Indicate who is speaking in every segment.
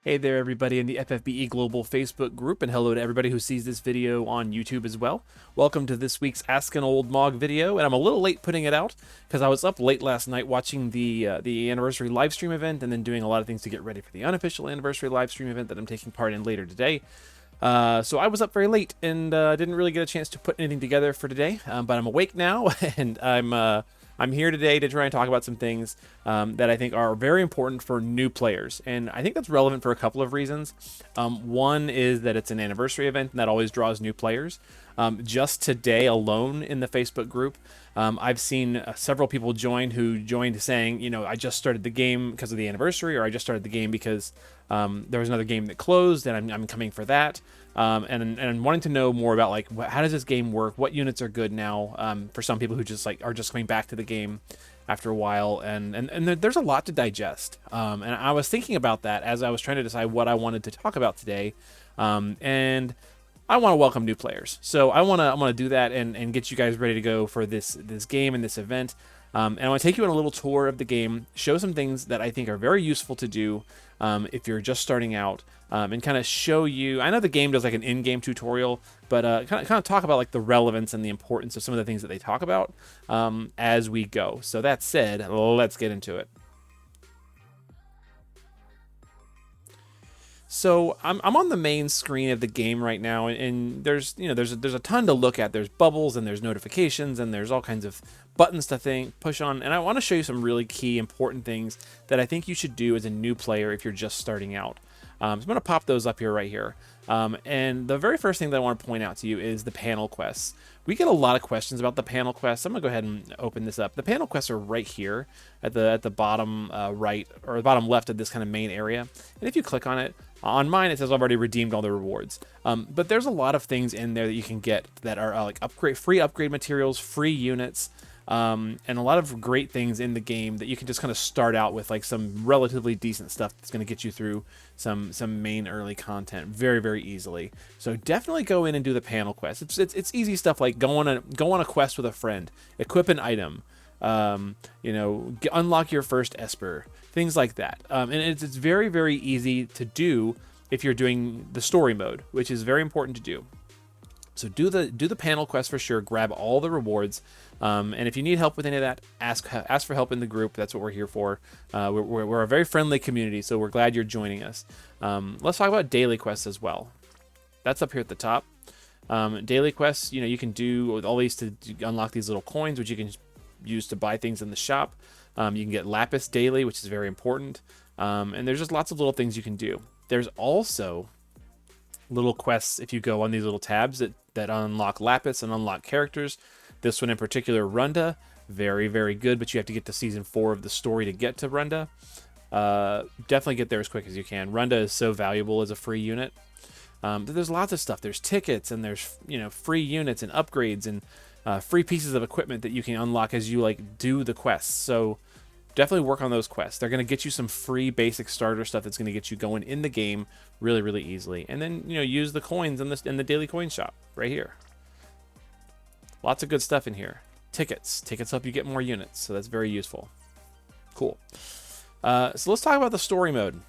Speaker 1: Hey there, everybody in the FFBE Global Facebook group, and hello to everybody who sees this video on YouTube as well. Welcome to this week's Ask an Old Mog video, and I'm a little late putting it out because I was up late last night watching the Anniversary Livestream event and then doing a lot of things to get ready for the unofficial Anniversary Livestream event that I'm taking part in later today. So I was up very late and didn't really get a chance to put anything together for today, but I'm awake now, and I'm here today to try and talk about some things that I think are very important for new players. And I think that's relevant for a couple of reasons. One is that it's an anniversary event, and that always draws new players. Just today alone in the Facebook group, I've seen several people join who joined saying, you know, I just started the game because of the anniversary, or I just started the game because there was another game that closed, and I'm coming for that. And wanting to know more about, like, how does this game work? What units are good now for some people who just are just coming back to the game after a while, and there's a lot to digest. And I was thinking about that as I was trying to decide what I wanted to talk about today, and I want to welcome new players. So I want to do that and get you guys ready to go for this game and this event. And I want to take you on a little tour of the game, show some things that I think are very useful to do if you're just starting out, and kind of show you. I know the game does like an in-game tutorial, but kind of talk about like the relevance and the importance of some of the things that they talk about as we go. So that said, let's get into it. So I'm on the main screen of the game right now, and there's a ton to look at. There's bubbles and there's notifications and there's all kinds of buttons to push on, and I want to show you some really key important things that I think you should do as a new player if you're just starting out. So I'm going to pop those up here right here. And the very first thing that I want to point out to you is the panel quests. We get a lot of questions about the panel quests. I'm going to go ahead and open this up. The panel quests are right here at the bottom right or the bottom left of this kind of main area. And if you click on it, on mine it says I've already redeemed all the rewards. But there's a lot of things in there that you can get that are like free upgrade materials, free units, and a lot of great things in the game that you can just kind of start out with, like some relatively decent stuff that's going to get you through some main early content very, very easily. So definitely go in and do the panel quest. It's easy stuff like go on a quest with a friend, equip an item, unlock your first Esper, things like that. And it's very, very easy to do if you're doing the story mode, which is very important to do. So do the panel quest for sure. Grab all the rewards, and if you need help with any of that, ask for help in the group. That's what we're here for. We're a very friendly community, so we're glad you're joining us. Let's talk about daily quests as well. That's up here at the top. Daily quests, you can do all these to unlock these little coins, which you can use to buy things in the shop. You can get lapis daily, which is very important. And there's just lots of little things you can do. There's also little quests if you go on these little tabs that unlock lapis and unlock characters. This one in particular, Runda, very, very good, but you have to get to season 4 of the story to get to Runda. Definitely get there as quick as you can. Runda is so valuable as a free unit. But there's lots of stuff. There's tickets, and there's free units and upgrades and free pieces of equipment that you can unlock as you do the quests. So definitely work on those quests. They're going to get you some free basic starter stuff that's going to get you going in the game really, really easily. And then, use the coins in the daily coin shop right here. Lots of good stuff in here. Tickets help you get more units, so that's very useful. Cool. So let's talk about the story mode.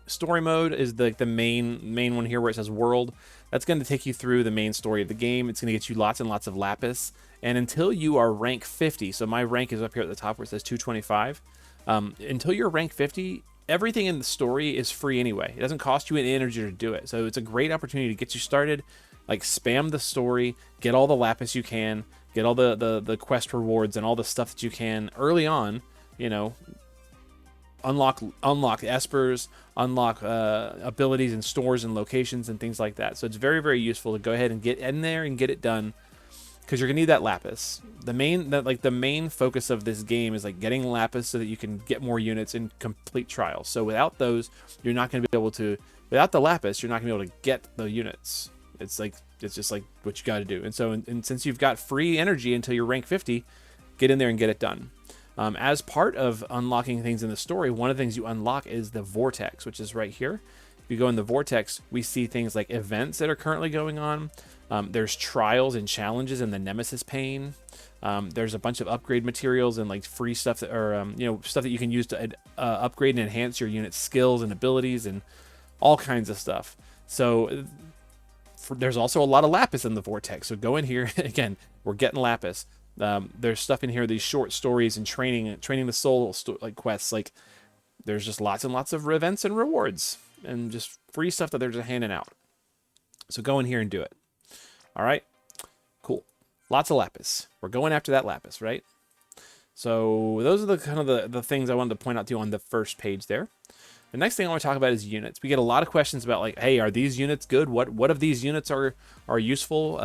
Speaker 1: Story mode is the main one here where it says world. That's going to take you through the main story of the game. It's going to get you lots and lots of lapis. And until you are rank 50, so my rank is up here at the top where it says 225. Until you're rank 50, everything in the story is free anyway. It doesn't cost you any energy to do it. So it's a great opportunity to get you started. Like, spam the story, get all the lapis you can, get all the quest rewards and all the stuff that you can early on. Unlock espers, unlock abilities and stores and locations and things like that. So it's very, very useful to go ahead and get in there and get it done, because you're gonna need that lapis. The main focus of this game is getting lapis so that you can get more units and complete trials. So without those, you're not gonna be able to. Without the lapis, you're not gonna be able to get the units. It's just like what you got to do. And so, and since you've got free energy until you're rank 50, get in there and get it done. As part of unlocking things in the story, one of the things you unlock is the vortex, which is right here. If you go in the vortex, we see things like events that are currently going on. There's trials and challenges in the Nemesis pane. There's a bunch of upgrade materials and like free stuff that, or stuff that you can use to upgrade and enhance your unit's skills and abilities and all kinds of stuff. So there's also a lot of lapis in the vortex. So go in here again. We're getting lapis. There's stuff in here, these short stories and training the soul like quests. Like there's just lots and lots of events and rewards and just free stuff that they're just handing out. So go in here and do it. All right, cool. Lots of lapis. We're going after that lapis, right? So those are the kind of the things I wanted to point out to you on the first page there. The next thing I want to talk about is units. We get a lot of questions about like, hey, are these units good? What of these units are useful?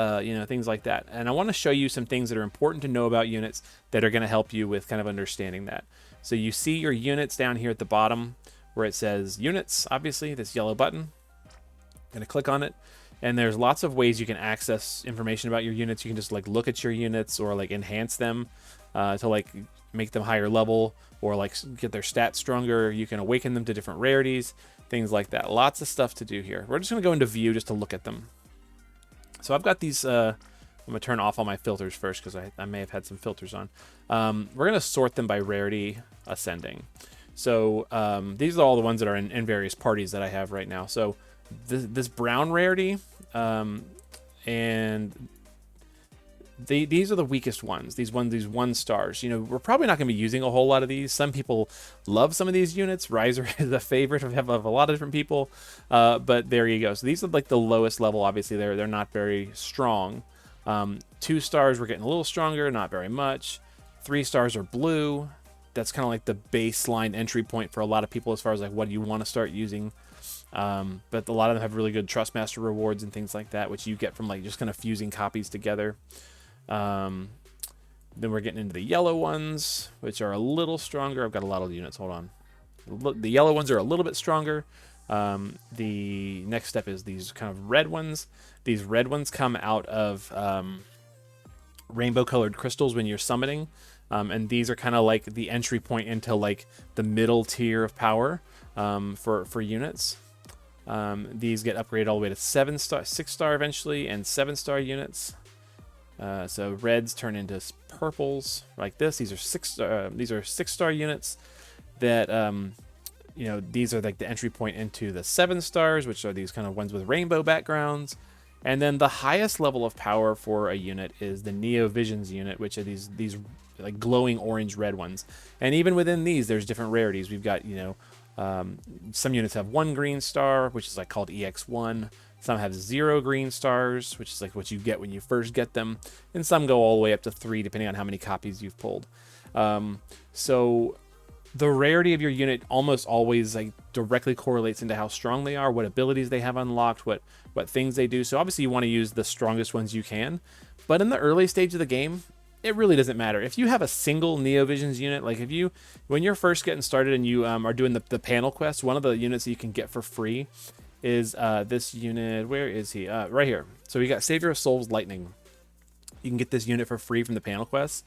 Speaker 1: Things like that. And I want to show you some things that are important to know about units that are going to help you with kind of understanding that. So you see your units down here at the bottom where it says units, obviously, this yellow button. I'm going to click on it. And there's lots of ways you can access information about your units. You can just like look at your units or like enhance them to like make them higher level or like get their stats stronger. You can awaken them to different rarities, things like that. Lots of stuff to do here. We're just going to go into view just to look at them. So I've got these, I'm going to turn off all my filters first because I may have had some filters on. We're going to sort them by rarity ascending. So these are all the ones that are in various parties that I have right now. So this brown rarity, and these are the weakest ones. These 1 stars. We're probably not going to be using a whole lot of these. Some people love some of these units. Riser is a favorite of a lot of different people. But there you go. So these are like the lowest level. Obviously, they're not very strong. 2 stars, we're getting a little stronger, not very much. 3 stars are blue. That's kind of like the baseline entry point for a lot of people as far as like what you want to start using. But a lot of them have really good Trustmaster rewards and things like that, which you get from like just kind of fusing copies together. Then we're getting into the yellow ones, which are a little stronger. I've got a lot of units. Hold on. The yellow ones are a little bit stronger. The next step is these kind of red ones. These red ones come out of rainbow colored crystals when you're summoning. And these are kind of like the entry point into like the middle tier of power for units. These get upgraded all the way to 6-star eventually, and 7-star units. So reds turn into purples like this. These are 6-star units that these are like the entry point into the 7 stars, which are these kind of ones with rainbow backgrounds. And then the highest level of power for a unit is the Neo Visions unit, which are these like glowing orange red ones. And even within these, there's different rarities. We've got some units have 1 green star, which is like called EX1. Some have 0 green stars, which is like what you get when you first get them. And some go all the way up to 3, depending on how many copies you've pulled. So the rarity of your unit almost always like directly correlates into how strong they are, what abilities they have unlocked, what things they do. So obviously you want to use the strongest ones you can. But in the early stage of the game, it really doesn't matter. If you have a single Neo Visions unit, like when you're first getting started and you are doing the panel quest, one of the units that you can get for free is this unit. Where is he? Right here. So we got Savior of Souls Lightning. You can get this unit for free from the panel quest.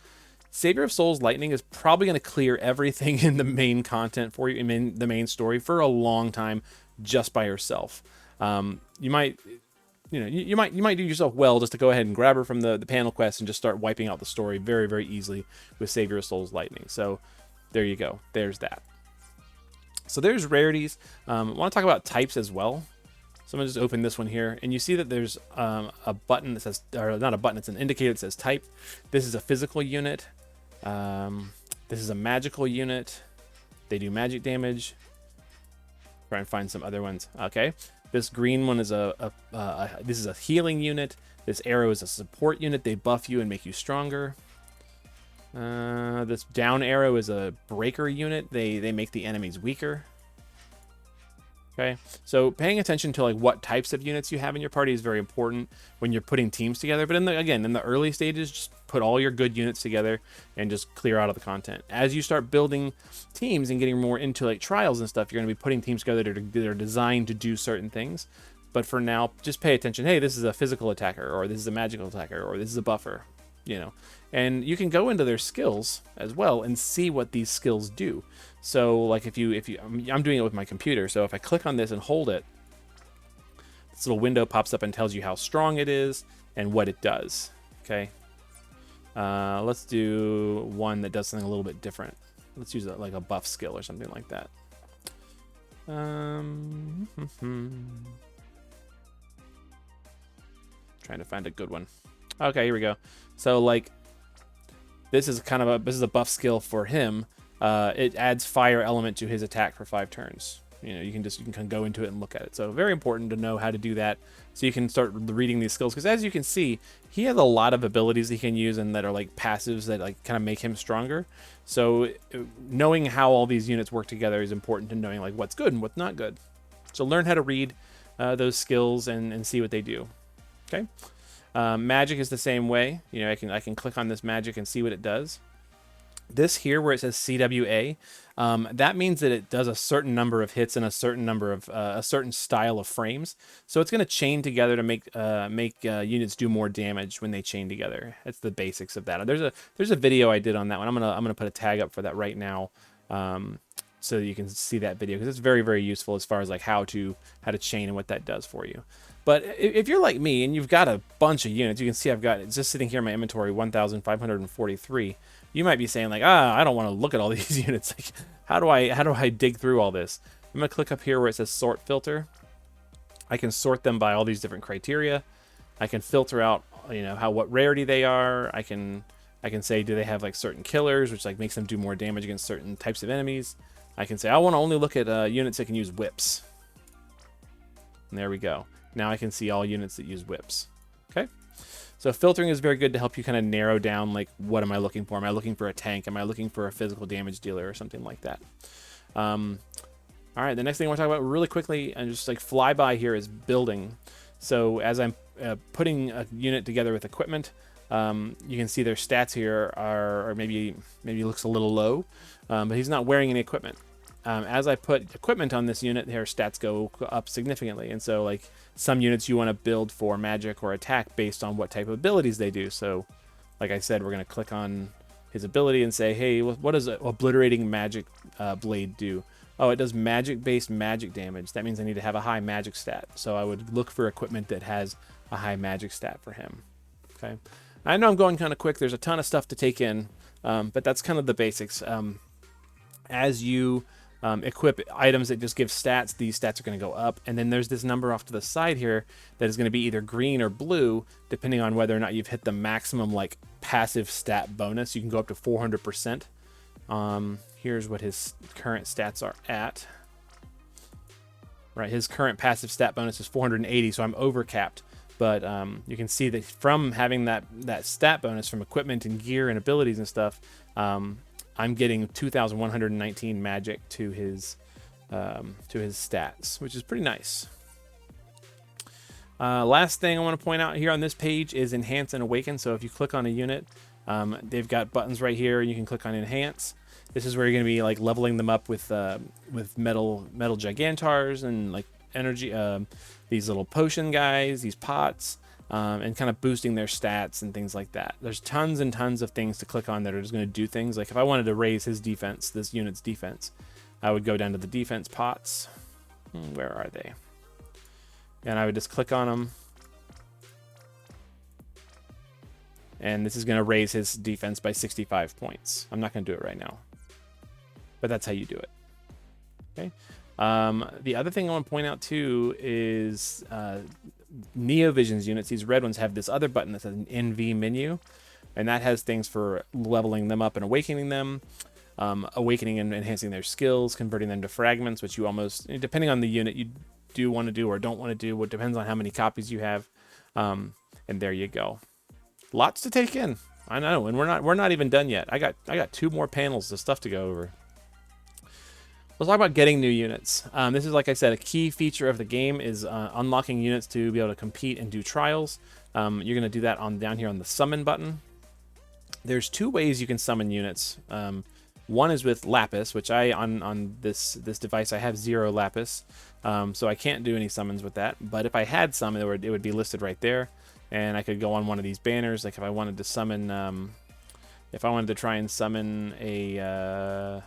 Speaker 1: Savior of Souls Lightning is probably going to clear everything in the main content for you, in the main story, for a long time just by herself. You might do yourself well just to go ahead and grab her from the panel quest and just start wiping out the story very, very easily with Savior of Souls Lightning. So there you go. There's that. So there's rarities. I want to talk about types as well. So I'm going to just open this one here. And you see that there's a button that says, or not a button, it's an indicator that says type. This is a physical unit. This is a magical unit. They do magic damage. Try and find some other ones. Okay. This green one is this is a healing unit. This arrow is a support unit. They buff you and make you stronger. This down arrow is a breaker unit. They make the enemies weaker. Okay, so paying attention to like what types of units you have in your party is very important when you're putting teams together. But in the early stages, just put all your good units together and just clear out of the content. As you start building teams and getting more into like trials and stuff, you're going to be putting teams together that are designed to do certain things. But for now, just pay attention. Hey, this is a physical attacker, or this is a magical attacker, or this is a buffer. And you can go into their skills as well and see what these skills do. So like if you I'm doing it with my computer. So if I click on this and hold it, this little window pops up and tells you how strong it is and what it does. Okay. Let's do one that does something a little bit different. Let's use like a buff skill or something like that. Trying to find a good one. Okay, here we go. So like, this is kind of a buff skill for him. It adds fire element to his attack for 5 turns. You know, you can go into it and look at it. So very important to know how to do that, so you can start reading these skills. Because as you can see, he has a lot of abilities he can use and that are like passives that like kind of make him stronger. So knowing how all these units work together is important to knowing like what's good and what's not good. So learn how to read those skills and see what they do. Okay. Magic is the same way. You know, I can click on this magic and see what it does. This here where it says CWA, that means that it does a certain number of hits and a certain number of a certain style of frames. So it's going to chain together to make units do more damage when they chain together. That's the basics of that. There's a video I did on that one. I'm gonna put a tag up for that right now, so you can see that video, because it's very, very useful as far as like how to chain and what that does for you. But if you're like me and you've got a bunch of units, you can see I've got, it's just sitting here in my inventory, 1,543. You might be saying like, I don't want to look at all these units. Like, how do I dig through all this? I'm gonna click up here where it says sort filter. I can sort them by all these different criteria. I can filter out, you know, what rarity they are. I can say, do they have like certain killers, which like makes them do more damage against certain types of enemies. I can say I want to only look at units that can use whips. And there we go. Now I can see all units that use whips. Okay. So filtering is very good to help you kind of narrow down, like, what am I looking for? Am I looking for a tank? Am I looking for a physical damage dealer or something like that? All right, the next thing I want to talk about really quickly and just like fly by here is building. So as I'm putting a unit together with equipment, you can see their stats here are maybe looks a little low, but he's not wearing any equipment. As I put equipment on this unit, their stats go up significantly. And so like some units you want to build for magic or attack based on what type of abilities they do. So like I said, we're going to click on his ability and say, hey, what does an obliterating magic blade do? Oh, it does magic-based magic damage. That means I need to have a high magic stat. So I would look for equipment that has a high magic stat for him. Okay. I know I'm going kind of quick. There's a ton of stuff to take in, but that's kind of the basics. As you equip items that just give stats, these stats are going to go up. And then there's this number off to the side here that is going to be either green or blue, depending on whether or not you've hit the maximum like passive stat bonus. You can go up to 400%. Here's what his current stats are at. Right, his current passive stat bonus is 480, so I'm overcapped. But you can see that from having that stat bonus from equipment and gear and abilities and stuff, I'm getting 2,119 magic to his stats, which is pretty nice. Last thing I want to point out here on this page is Enhance and Awaken. So if you click on a unit, they've got buttons right here. You can click on Enhance. This is where you're going to be like leveling them up with metal gigantars and like energy, these little potion guys, these pots, and kind of boosting their stats and things like that. There's tons and tons of things to click on that are just going to do things. Like if I wanted to raise his defense, this unit's defense, I would go down to the defense pots. Where are they? And I would just click on them. And this is going to raise his defense by 65 points. I'm not going to do it right now, but that's how you do it. Okay. The other thing I want to point out too is Neovision's units. These red ones have this other button that says an NV menu, and that has things for leveling them up and awakening them, awakening and enhancing their skills, converting them to fragments, which you almost, depending on the unit, you do want to do or don't want to do. What depends on how many copies you have. And there you go. Lots to take in. I know, and we're not even done yet. I got 2 more panels of stuff to go over. Let's talk about getting new units. This is, like I said, a key feature of the game is unlocking units to be able to compete and do trials. You're going to do that down here on the summon button. There's 2 ways you can summon units. One is with lapis, which on this device I have 0 lapis, so I can't do any summons with that. But if I had some, it would be listed right there, and I could go on one of these banners. Like if I wanted to summon, if I wanted to try and summon a.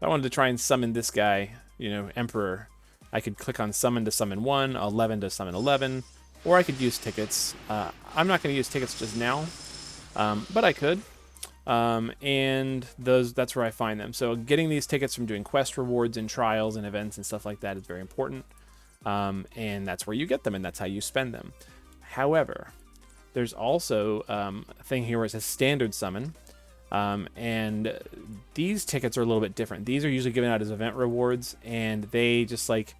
Speaker 1: If I wanted to try and summon this guy, Emperor, I could click on Summon to summon 1, 11 to summon 11, or I could use tickets. I'm not going to use tickets just now, but I could. And that's where I find them. So getting these tickets from doing quest rewards and trials and events and stuff like that is very important. And that's where you get them, and that's how you spend them. However, there's also a thing here where it says standard summon. And these tickets are a little bit different. These are usually given out as event rewards, and they just like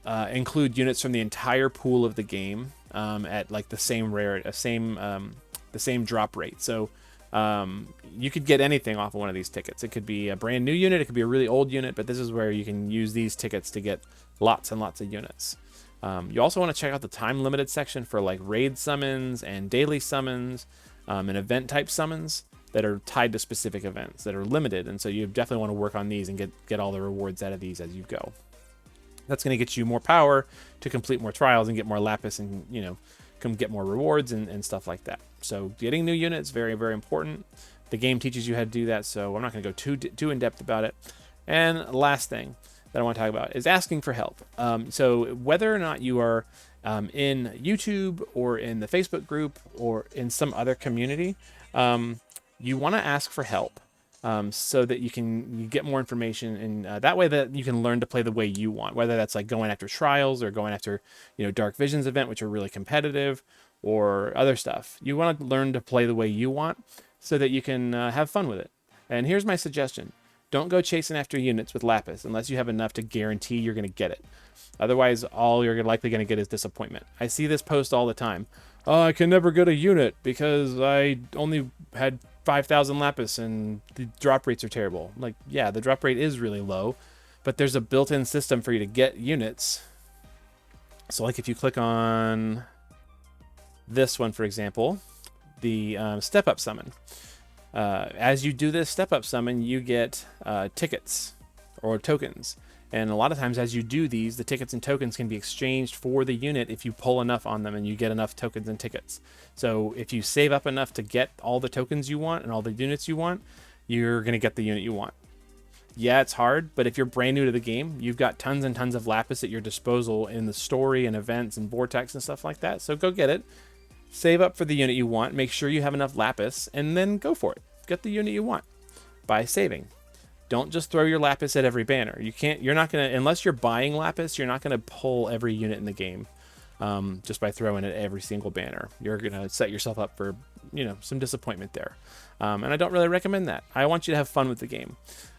Speaker 1: include units from the entire pool of the game at like the same the same drop rate. So you could get anything off of one of these tickets. It could be a brand new unit, it could be a really old unit, but this is where you can use these tickets to get lots and lots of units. You also want to check out the time limited section for like raid summons and daily summons and event type summons that are tied to specific events that are limited, and so you definitely want to work on these and get all the rewards out of these as you go. That's going to get you more power to complete more trials and get more lapis and, you know, come get more rewards and stuff like that. So getting new units, very, very important. The game teaches you how to do that, so I'm not going to go too in depth about it. And last thing that I want to talk about is asking for help. So whether or not you are in YouTube or in the Facebook group or in some other community, you want to ask for help so that you get more information, and that way that you can learn to play the way you want, whether that's like going after trials or going after, you know, Dark Visions event, which are really competitive, or other stuff. You want to learn to play the way you want so that you can have fun with it. And here's my suggestion. Don't go chasing after units with lapis unless you have enough to guarantee you're going to get it. Otherwise, all you're likely going to get is disappointment. I see this post all the time. Oh, I can never get a unit because I only had 5,000 lapis and the drop rates are terrible. Like, yeah, the drop rate is really low, but there's a built-in system for you to get units. So like if you click on this one, for example, the step-up summon. As you do this step-up summon, you get tickets or tokens. And a lot of times as you do these, the tickets and tokens can be exchanged for the unit if you pull enough on them and you get enough tokens and tickets. So if you save up enough to get all the tokens you want and all the units you want, you're going to get the unit you want. Yeah, it's hard, but if you're brand new to the game, you've got tons and tons of lapis at your disposal in the story and events and vortex and stuff like that. So go get it. Save up for the unit you want, make sure you have enough lapis, and then go for it. Get the unit you want by saving. Don't just throw your lapis at every banner. You're not gonna, unless you're buying lapis, you're not gonna pull every unit in the game just by throwing it at every single banner. You're gonna set yourself up for, you know, some disappointment there. And I don't really recommend that. I want you to have fun with the game.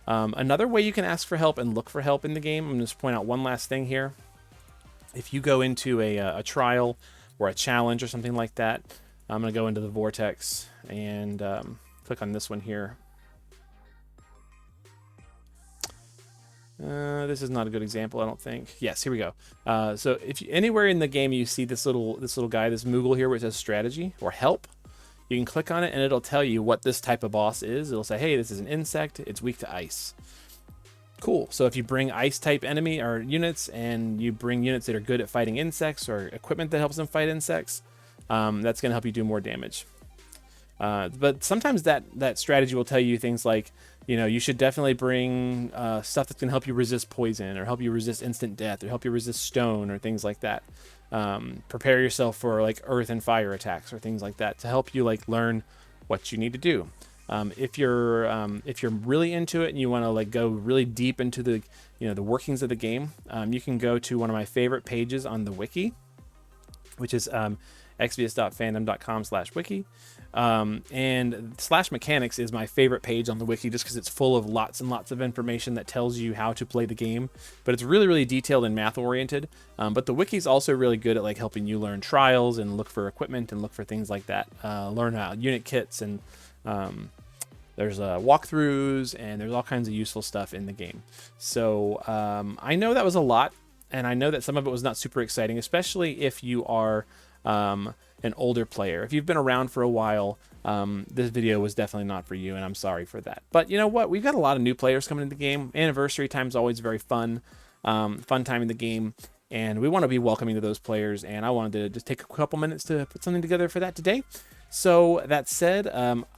Speaker 1: Another way you can ask for help and look for help in the game, I'm gonna just point out one last thing here. If you go into a trial or a challenge or something like that, I'm gonna go into the vortex and click on this one here. This is not a good example, I don't think. Yes, here we go. So if anywhere in the game you see this little guy, this Moogle here, which says strategy or help, you can click on it and it'll tell you what this type of boss is. It'll say, hey, this is an insect. It's weak to ice. Cool. So if you bring ice type enemy or units, and you bring units that are good at fighting insects or equipment that helps them fight insects, that's going to help you do more damage. But sometimes that strategy will tell you things like, you know, you should definitely bring stuff that's going to help you resist poison or help you resist instant death or help you resist stone or things like that. Prepare yourself for like earth and fire attacks or things like that to help you like learn what you need to do. If you're really into it and you want to like go really deep into the, you know, the workings of the game, you can go to one of my favorite pages on the wiki, which is xbs.fandom.com/wiki. And /mechanics is my favorite page on the wiki just because it's full of lots and lots of information that tells you how to play the game, but it's really, really detailed and math oriented. But the wiki is also really good at like helping you learn trials and look for equipment and look for things like that. Learn how unit kits, and there's walkthroughs, and there's all kinds of useful stuff in the game. So I know that was a lot, and I know that some of it was not super exciting, especially if you are an older player. If you've been around for a while, this video was definitely not for you, and I'm sorry for that. But you know what? We've got a lot of new players coming into the game. Anniversary time is always very fun, fun time in the game, and we want to be welcoming to those players, and I wanted to just take a couple minutes to put something together for that today. So that said,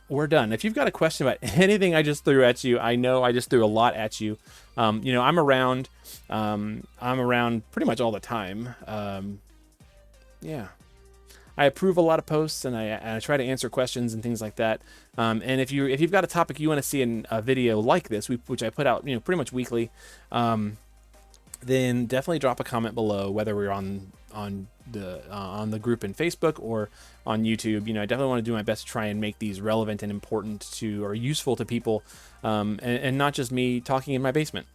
Speaker 1: we're done. If you've got a question about anything I just threw at you, I know I just threw a lot at you. You know, I'm around pretty much all the time. Yeah. I approve a lot of posts, and I try to answer questions and things like that. And if you've got a topic you want to see in a video like this, which I put out pretty much weekly, then definitely drop a comment below, whether we're on the group in Facebook or on YouTube. I definitely want to do my best to try and make these relevant and important to, or useful to people, and not just me talking in my basement.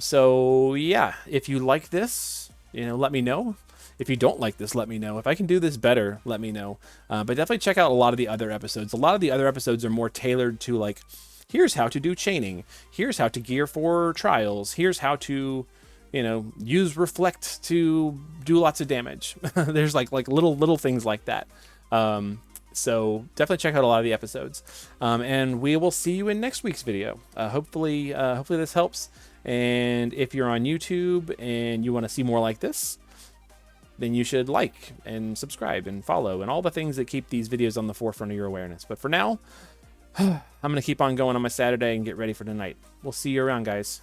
Speaker 1: So yeah, if you like this, let me know. If you don't like this, let me know. If I can do this better, let me know. But definitely check out a lot of the other episodes. A lot of the other episodes are more tailored to, like, here's how to do chaining. Here's how to gear for trials. Here's how to, use reflect to do lots of damage. There's like little things like that. So definitely check out a lot of the episodes. And we will see you in next week's video. Hopefully this helps. And if you're on YouTube and you want to see more like this, then you should like and subscribe and follow and all the things that keep these videos on the forefront of your awareness. But for now, I'm going to keep on going on my Saturday and get ready for tonight. We'll see you around, guys.